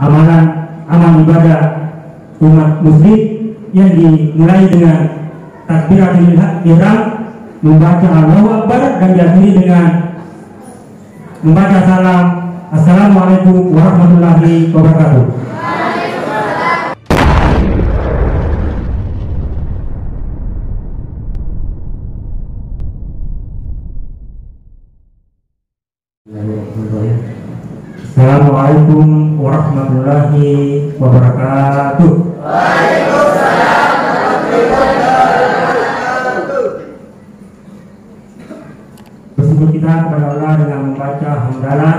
amal ibadah umat muslim yang dimulai dengan takbiratul ihram, membaca Allahu Akbar, dan diakhiri dengan membaca salam. Assalamualaikum warahmatullahi wabarakatuh. Assalamualaikum warahmatullahi wabarakatuh. Waalaikumsalam warahmatullahi wabarakatuh. Bersyukur kita kepada Allah dengan membaca hamdalah.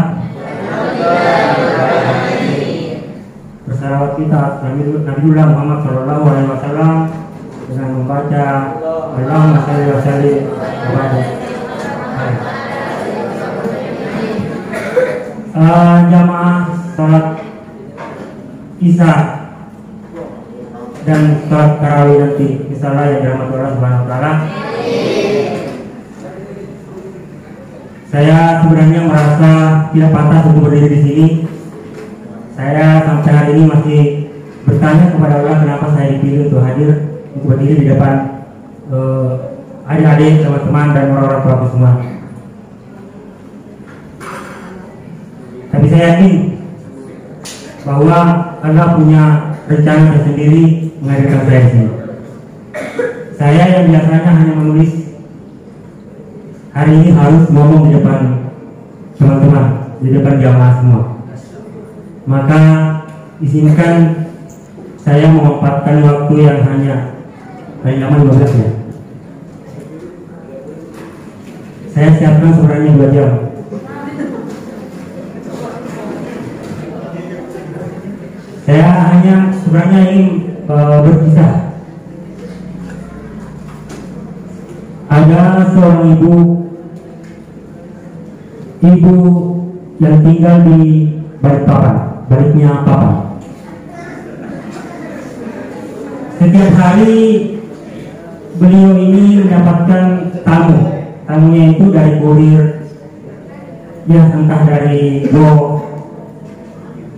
Bersalawat kita Nabiullah Muhammad Shallallahu Alaihi Wasallam dengan membaca Allahumma shalli wa sallim. Jamaah sholat Isya dan sholat tarawih nanti, misalnya yang dirahmati Allah Subhanahu Wa Taala. Saya sebenarnya merasa tidak pantas untuk berdiri di sini. Saya sampai hari ini masih bertanya kepada Allah kenapa saya dipilih untuk hadir, untuk berdiri di depan adik-adik, teman-teman, dan orang-orang tua semua. Tapi saya yakin bahwa Allah punya rencana tersendiri menghadirkan saya di sini. Saya yang biasanya hanya menulis, hari ini harus ngomong di depan teman-teman, di depan jamaah semua. Maka izinkan saya memanfaatkan waktu yang hanya paling lama 15 ya. Saya siapkan sebenarnya 2 jam. Saya hanya sebenarnya ingin berkisah. Ada seorang ibu yang tinggal di baliknya papan. Setiap hari beliau ini mendapatkan tamunya itu dari kurir, ya entah dari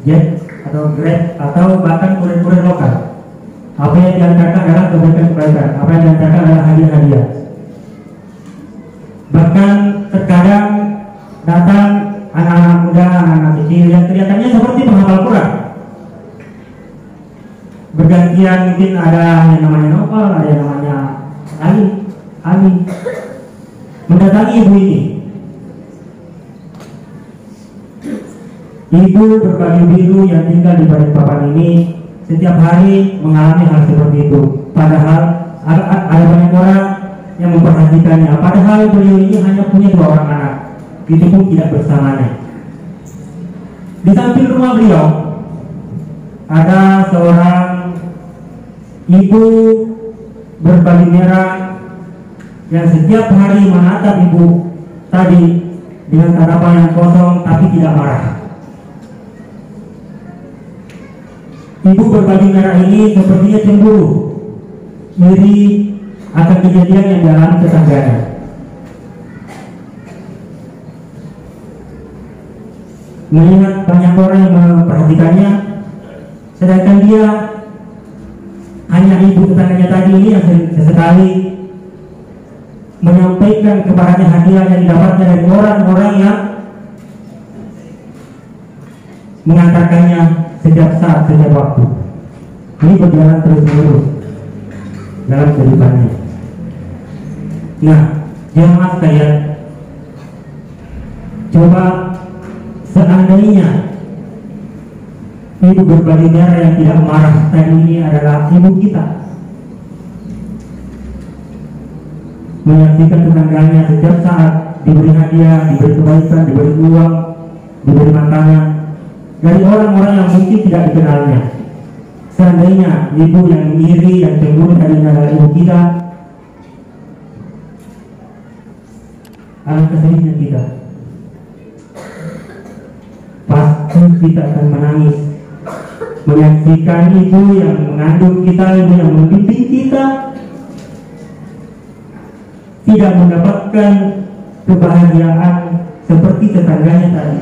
Jet atau Grab atau bahkan kurir-kurir lokal. Apa yang diantarkan adalah kebaikan-kebaikan, apa yang diantarkan adalah hadiah-hadiah. Bahkan terkadang datang anak-anak muda, anak-anak kecil yang kelihatannya seperti penghafal Quran. Bergantian, mungkin ada yang namanya Novel, ada yang namanya Ali mendatangi ibu ini. Ibu berbaju biru yang tinggal di balik papan ini setiap hari mengalami hal seperti itu. Padahal ada banyak orang yang memperhatikannya. Padahal beliau ini hanya punya 2 orang anak, itu pun tidak bersamanya. Di samping rumah beliau ada seorang ibu berbaju merah yang setiap hari menatap ibu tadi dengan tatapan yang kosong tapi tidak marah. Ibu berbaju merah ini sepertinya cemburu, iri akan kejadian yang dialami tetangganya. Melihat banyak orang yang memperhatikannya, sedangkan dia hanya ibu tetangganya tadi ini yang sesekali menyampaikan kepadanya hadiah yang didapatnya dari orang-orang yang mengantarkannya setiap saat, setiap waktu. Ini berjalan terus-menerus dalam kehidupannya. Nah, jemaah sekalian, coba seandainya ibu berbaju merah yang tidak marah tadi ini adalah ibu kita, menyaksikan tetangganya setiap saat diberi hadiah, diberi kebaikan, diberi uang, diberi makanan dari orang-orang yang mungkin tidak dikenalnya. Seandainya ibu yang iri dan cemburu tadinya adalah ibu kita, alangkah sedihnya kita. Pasti kita akan menangis menyaksikan ibu yang mengandung kita, ibu yang membimbing kita, tidak mendapatkan kebahagiaan seperti tetangganya tadi.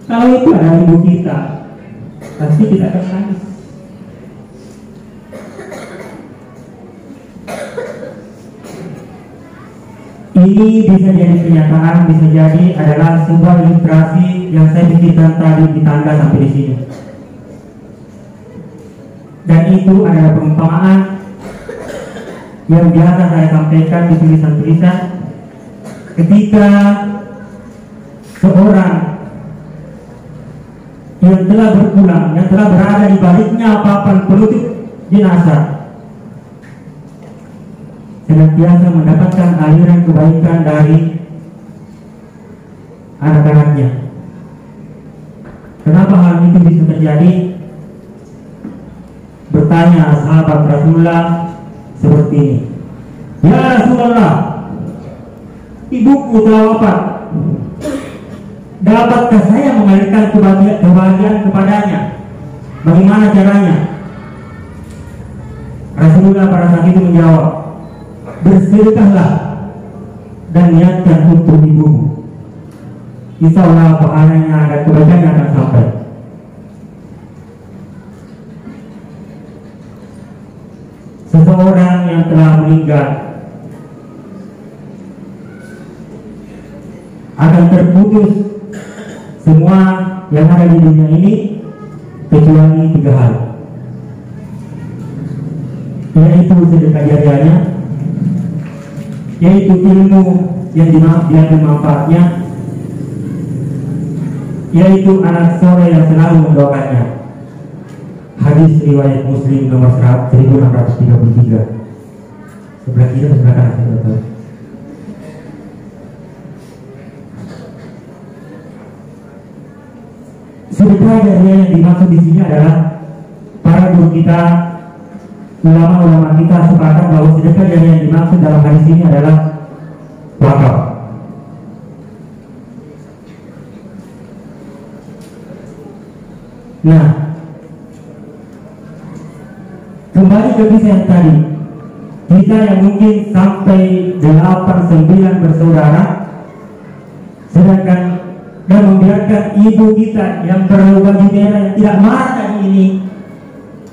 Kalau itu adalah ibu kita, pasti kita akan nangis. Ini bisa jadi kenyataan, bisa jadi adalah sebuah ilustrasi yang saya pikirkan tadi di tanda sampai di sini. Dan itu adalah perumpamaan yang biasa saya sampaikan di tulisan-tulisan ketika seorang yang telah berpulang, yang telah berada di baliknya papan penutup jenazah, senantiasa mendapatkan aliran kebaikan dari anak-anaknya. Kenapa hal itu bisa terjadi? Bertanya sahabat Rasulullah seperti ini, ya Rasulullah, ibuku telah wafat, dapatkah saya mengalirkan kebahagiaan kepadanya? Bagaimana caranya? Rasulullah pada saat itu menjawab, bersedekahlah dan niatkan untuk ibumu, insya Allah pahalanya dan kebaikannya akan sampai. Seseorang yang telah meninggal akan terputus semua yang ada di dunia ini kecuali 3 hal, yaitu sedekah jariahnya, yaitu ilmu yang diambil manfaatnya, yaitu anak soleh yang selalu mendoakannya. Hadis riwayat Muslim nomor 1633. Sebelah kiri atau sebelah kanan saya tidak tahu. Sedekah jariah yang dimaksud di sini adalah para guru kita, ulama-ulama kita sepakat bahwa sedekah jariah yang dimaksud dalam hadis ini adalah wakaf. Nah, kembali ke kisah yang tadi, kita yang mungkin sampai 8-9 bersaudara, sedangkan dan membiarkan ibu kita yang berbaju merah yang tidak marah tadi ini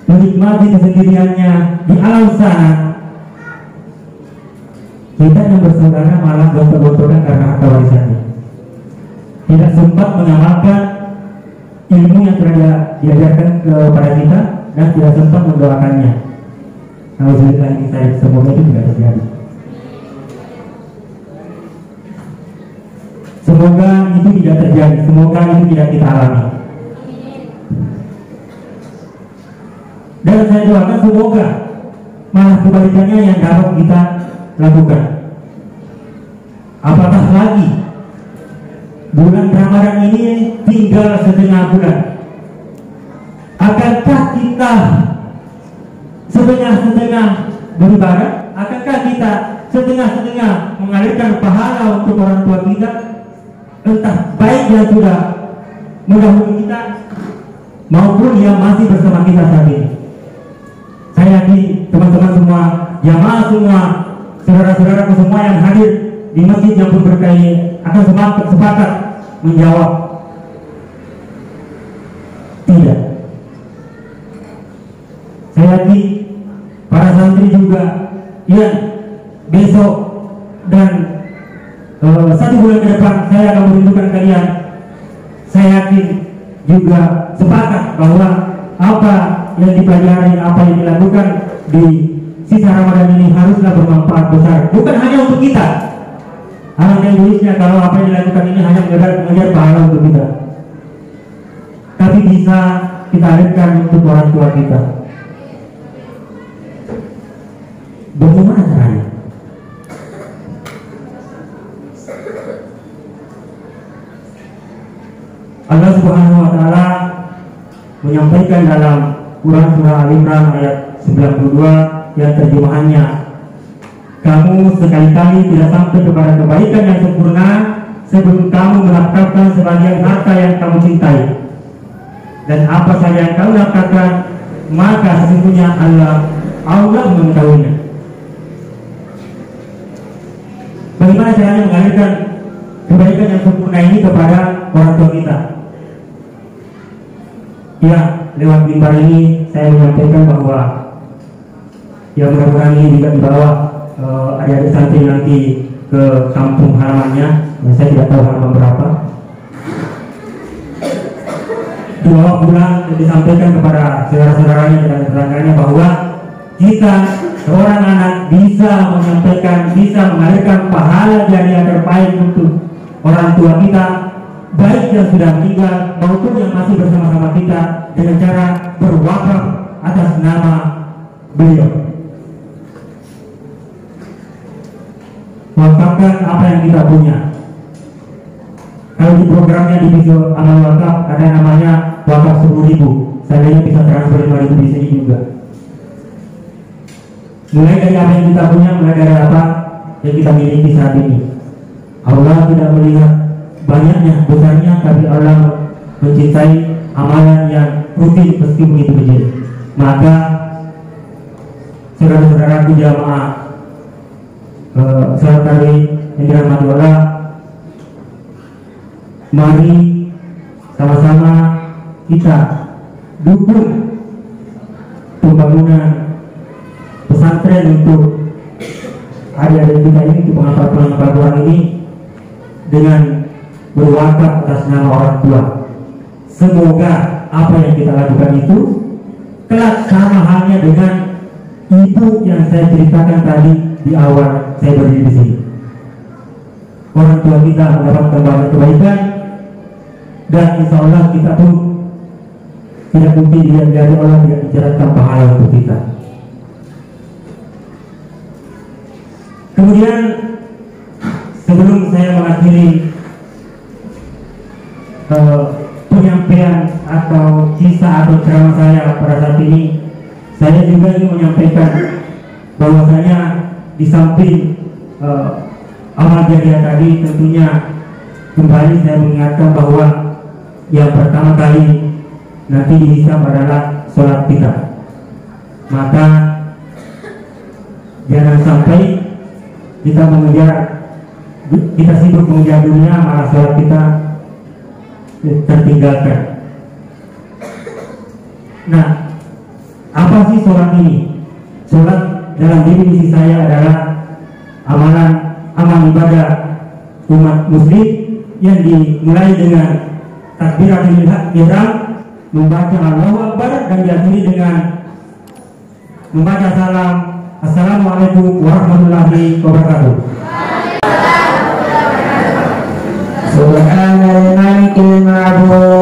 menikmati kesendiriannya di alam sana, kita yang bersaudara malah gontok-gontokan karena harta warisannya, tidak sempat mengamalkan ilmu yang telah diajarkan kepada kita dan tidak sempat mendoakannya. Alhamdulillah ini saya semoga itu tidak terjadi. Semoga itu tidak terjadi. Semoga itu tidak kita alami. Dan saya doakan semoga malah kebalikannya yang dapat kita lakukan. Apatah lagi bulan Ramadan ini tinggal setengah bulan. Akankah kita setengah-setengah beribadah? Akankah kita setengah-setengah mengalirkan pahala untuk orang tua kita? Entah baik yang sudah mendahului kita maupun yang masih bersama kita saat ini. Saya yakin teman-teman semua, jamaah semua, saudara-saudaraku semua yang hadir di masjid yang pun berkait akan sepakat menjawab tidak. Saya yakin para santri juga yang besok dan 1 bulan ke depan saya akan merindukan kalian. Saya yakin juga sepakat bahwa apa yang dipelajari, apa yang dilakukan di sisa Ramadan ini haruslah bermanfaat besar, bukan hanya untuk kita. Alangkah egoisnya kalau apa yang dilakukan ini hanya mengejar pahala untuk kita, tapi bisa kita alirkan untuk orang tua kita. Bagaimana caranya? Allah Subhanahu wa taala menyampaikan dalam Quran surah Al-Imran ayat 92 yang terjemahannya, kamu sekali-kali tidak sampai kepada kebaikan yang sempurna sebelum kamu menafkahkan sebagian harta yang kamu cintai, dan apa saja yang kamu nafkahkan maka sesungguhnya Allah mengetahuinya. Bagaimana caranya mengalirkan kebaikan yang sempurna ini kepada orang tua kita? Ya, lewat mimbar ini saya menyampaikan bahwa ya mudah-mudahan ini juga dibawa adik-adik santri nanti ke kampung halamannya. Saya tidak tahu halaman berapa. Dibawa pulang dan disampaikan kepada saudara-saudaranya dan tetangganya bahwa jika seorang anak bisa menyampaikan, bisa mengalirkan pahala jariah terbaik untuk orang tua kita, baik yang sudah meninggal maupun yang masih bersama-sama kita, dengan cara berwakaf atas nama beliau. Wakafkan apa yang kita punya. Kalau di programnya di video amal wakaf ada namanya wakaf 10.000, seandainya bisa transfer 5.000 di sini juga. Mulai dari apa yang kita punya, mulai dari apa yang kita miliki saat ini. Allah tidak melihat banyaknya, besarnya, tapi Allah mencintai amalan yang rutin meski begitu kecil. Maka saudara-saudara jamaah salat tarawih yang dirahmati Allah, mari sama-sama kita dukung pembangunan pesantren untuk adik-adik kita ini, untuk penghafal Quran ini, dengan berwakaf atas nama orang tua. Semoga apa yang kita lakukan itu kelak sama halnya dengan ibu yang saya ceritakan tadi di awal saya berdiri di sini. Orang tua kita mendapatkan banyak kebaikan, dan insya Allah kita pun tidak mungkin dilihat dari Allah tidak mencatatkan pahala untuk kita. Kemudian sebelum saya mengakhiri penyampaian atau kisah atau ceramah saya pada saat ini, saya juga ingin menyampaikan bahwasanya di samping amal jariah tadi, tentunya kembali saya mengingatkan bahwa yang pertama kali nanti dihisab adalah sholat kita. Maka jangan sampai kita sibuk mengejar dunia, malah sholat kita tertinggalkan. Nah, apa sih sholat ini? Sholat dalam definisi saya adalah amal ibadah umat muslim yang dimulai dengan takbiratul ihram, membaca Allahu Akbar, dan diakhiri dengan membaca salam Assalamualaikum warahmatullahi wabarakatuh. Subhanal malikil ma'bud